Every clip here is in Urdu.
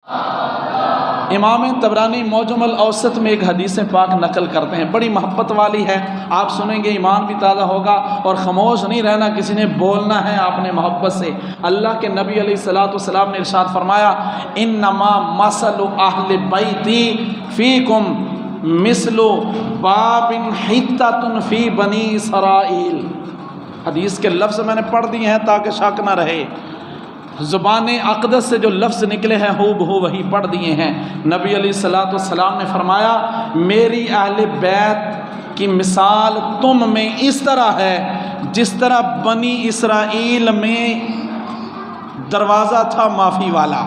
امام طبرانی معجم الاوسط میں ایک حدیث پاک نقل کرتے ہیں، بڑی محبت والی ہے، آپ سنیں گے ایمان بھی تازہ ہوگا، اور خاموش نہیں رہنا، کسی نے بولنا ہے آپ نے محبت سے۔ اللہ کے نبی علیہ السلام نے ارشاد فرمایا، انما مثل اہل بیتی فیکم مثل باب حتۃ فی بنی اسرائیل۔ حدیث کے لفظ میں نے پڑھ دیے ہیں تاکہ شک نہ رہے، زبان اقدس سے جو لفظ نکلے ہیں ہو بہو وہی پڑھ دیے ہیں۔ نبی علیہ السلام نے فرمایا، میری اہل بیت کی مثال تم میں اس طرح ہے جس طرح بنی اسرائیل میں دروازہ تھا معافی والا۔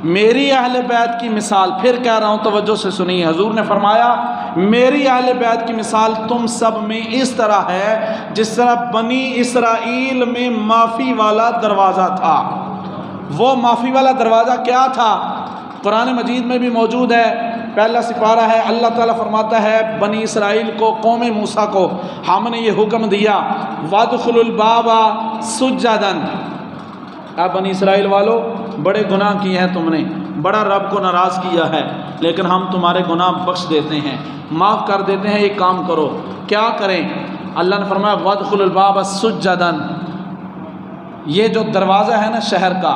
میری اہل بیت کی مثال، پھر کہہ رہا ہوں توجہ سے سنیے، حضور نے فرمایا میری اہل بیت کی مثال تم سب میں اس طرح ہے جس طرح بنی اسرائیل میں معافی والا دروازہ تھا۔ وہ معافی والا دروازہ کیا تھا؟ قرآن مجید میں بھی موجود ہے، پہلا سپارہ ہے، اللہ تعالیٰ فرماتا ہے بنی اسرائیل کو، قوم موسیٰ کو ہم نے یہ حکم دیا، وَادْخُلُوا الْبَابَ سُجَّدًا۔ اے بنی اسرائیل والو، بڑے گناہ کیے ہیں تم نے، بڑا رب کو ناراض کیا ہے، لیکن ہم تمہارے گناہ بخش دیتے ہیں، معاف کر دیتے ہیں، ایک کام کرو۔ کیا کریں؟ اللہ نے فرمایا وَادْخُلُوا الْبَابَ سُجَّدًا۔ یہ جو دروازہ ہے نا شہر کا،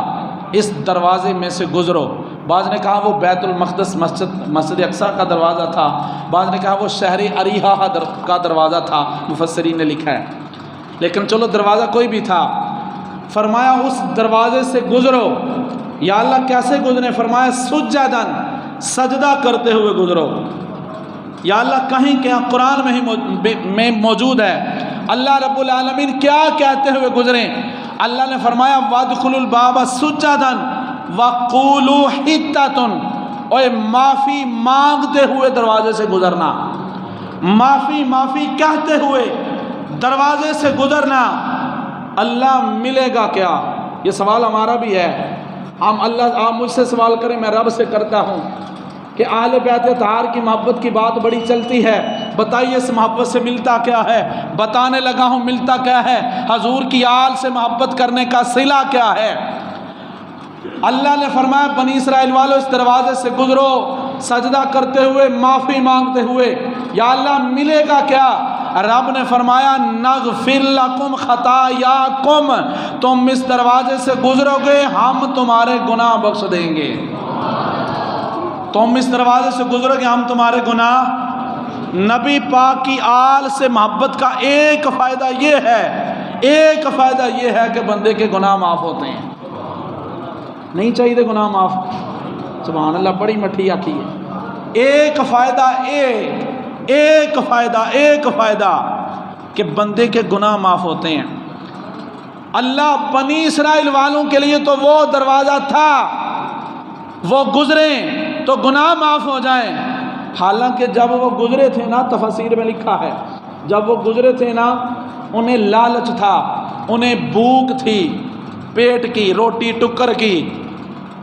اس دروازے میں سے گزرو۔ بعض نے کہا وہ بیت المقدس مسجد اقصیٰ کا دروازہ تھا، بعض نے کہا وہ شہر اریحا کا دروازہ تھا، مفسرین نے لکھا ہے، لیکن چلو دروازہ کوئی بھی تھا۔ فرمایا اس دروازے سے گزرو۔ یا اللہ کیسے گزریں؟ فرمایا سجداً، سجدہ کرتے ہوئے گزرو۔ یا اللہ کہیں کیا قرآن میں موجود ہے، اللہ رب العالمین کیا کہتے ہوئے گزریں؟ اللہ نے فرمایا وَادْخُلُوا الْبَابَ سُجَّدًا وَقُولُوا حِطَّةٌ، اور معافی مانگتے ہوئے دروازے سے گزرنا، معافی کہتے ہوئے دروازے سے گزرنا۔ اللہ ملے گا کیا؟ یہ سوال ہمارا بھی ہے، آپ مجھ سے سوال کریں، میں رب سے کرتا ہوں کہ اہل بیت اطہار کی محبت کی بات بڑی چلتی ہے، بتائیے اس محبت سے ملتا کیا ہے؟ بتانے لگا ہوں ملتا کیا ہے؟ حضور کی آل سے محبت کرنے کا صلہ کیا ہے؟ اللہ نے فرمایا بنی اسرائیل والو اس دروازے سے گزرو، سجدہ کرتے ہوئے، معافی مانگتے ہوئے۔ یا اللہ ملے گا کیا؟ رب نے فرمایا نغفر لکم خطایاکم، تم اس دروازے سے گزرو گے ہم تمہارے گناہ بخش دیں گے۔ تم اس دروازے سے گزرو گے ہم تمہارے گناہ۔ نبی پاک کی آل سے محبت کا ایک فائدہ یہ ہے کہ بندے کے گناہ معاف ہوتے ہیں۔ نہیں چاہیے گناہ معاف؟ سبحان اللہ، بڑی مٹھی آتی ہے۔ ایک فائدہ کہ بندے کے گناہ معاف ہوتے ہیں۔ اللہ بنی اسرائیل والوں کے لیے تو وہ دروازہ تھا، وہ گزریں تو گناہ معاف ہو جائیں۔ حالانکہ جب وہ گزرے تھے نا، تفسیر میں لکھا ہے، جب وہ گزرے تھے نا، انہیں لالچ تھا، انہیں بھوک تھی پیٹ کی، روٹی ٹکر کی،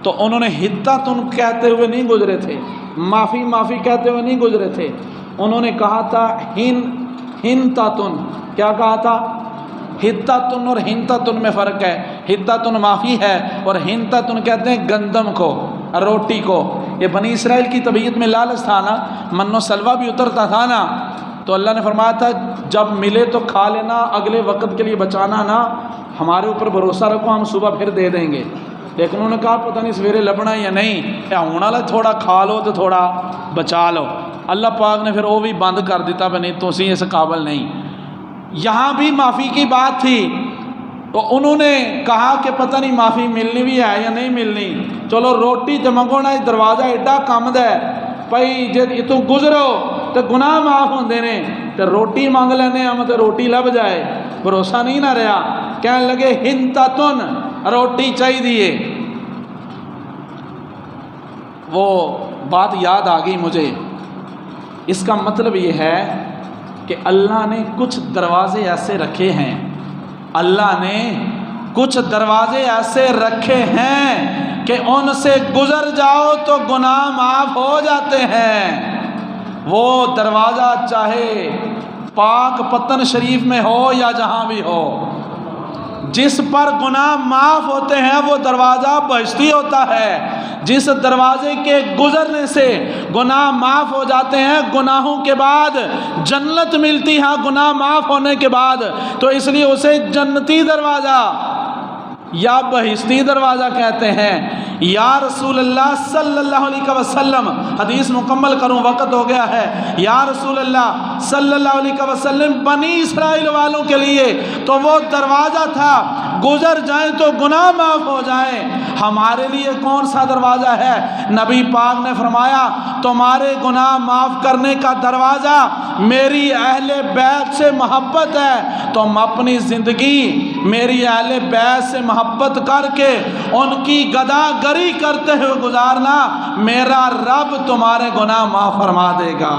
تو انہوں نے حطۃ کہتے ہوئے نہیں گزرے تھے، معافی کہتے ہوئے نہیں گزرے تھے، انہوں نے کہا تھا حنطۃ۔ کیا کہا تھا؟ حطۃ اور حنطۃ میں فرق ہے، حطۃ معافی ہے اور حنطۃ کہتے ہیں گندم کو، روٹی کو۔ یہ بنی اسرائیل کی طبیعت میں لالچ تھا نا، من و سلوہ بھی اترتا تھا نا، تو اللہ نے فرمایا تھا جب ملے تو کھا لینا، اگلے وقت کے لیے بچانا نا، ہمارے اوپر بھروسہ رکھو، ہم صبح پھر دے دیں گے۔ لیکن انہوں نے کہا پتہ نہیں سویرے لبنا یا نہیں، یا ہونا لے تھوڑا کھا لو تو تھوڑا بچا لو۔ اللہ پاک نے پھر وہ بھی بند کر دیتا، بھئی نہیں تسی اس قابل نہیں۔ یہاں بھی معافی کی بات تھی، تو انہوں نے کہا کہ پتہ نہیں معافی ملنی بھی ہے یا نہیں ملنی، چلو روٹی تے منگونا، دروازہ ایڈا کم ہے بھائی، جے تو گزرو تو گناہ معاف ہوندے نے، تو روٹی مانگ لینے ہم تو روٹی لب جائے، بھروسہ نہیں نہ رہا، کہنے لگے حنطۃ، روٹی چاہیے۔ وہ بات یاد آ گئی مجھے، اس کا مطلب یہ ہے کہ اللہ نے کچھ دروازے ایسے رکھے ہیں، اللہ نے کچھ دروازے ایسے رکھے ہیں کہ ان سے گزر جاؤ تو گناہ معاف ہو جاتے ہیں۔ وہ دروازہ چاہے پاک پتن شریف میں ہو یا جہاں بھی ہو، جس پر گناہ معاف ہوتے ہیں وہ دروازہ بہشتی ہوتا ہے، جس دروازے کے گزرنے سے گناہ معاف ہو جاتے ہیں، گناہوں کے بعد جنت ملتی ہے، گناہ معاف ہونے کے بعد، تو اس لیے اسے جنتی دروازہ یا بہشتی دروازہ کہتے ہیں۔ یا رسول اللہ صلی اللہ علیہ وسلم، حدیث مکمل کروں وقت ہو گیا ہے، یا رسول اللہ صلی اللہ علیہ وسلم بنی اسرائیل والوں کے لیے تو وہ دروازہ تھا، گزر جائیں تو گناہ معاف ہو جائیں، ہمارے لیے کون سا دروازہ ہے؟ نبی پاک نے فرمایا تمہارے گناہ معاف کرنے کا دروازہ میری اہل بیت سے محبت ہے، تم اپنی زندگی میری اہل بیت سے محبت کر کے ان کی گداگری کرتے ہوئے گزارنا، میرا رب تمہارے گناہ معاف فرما دے گا۔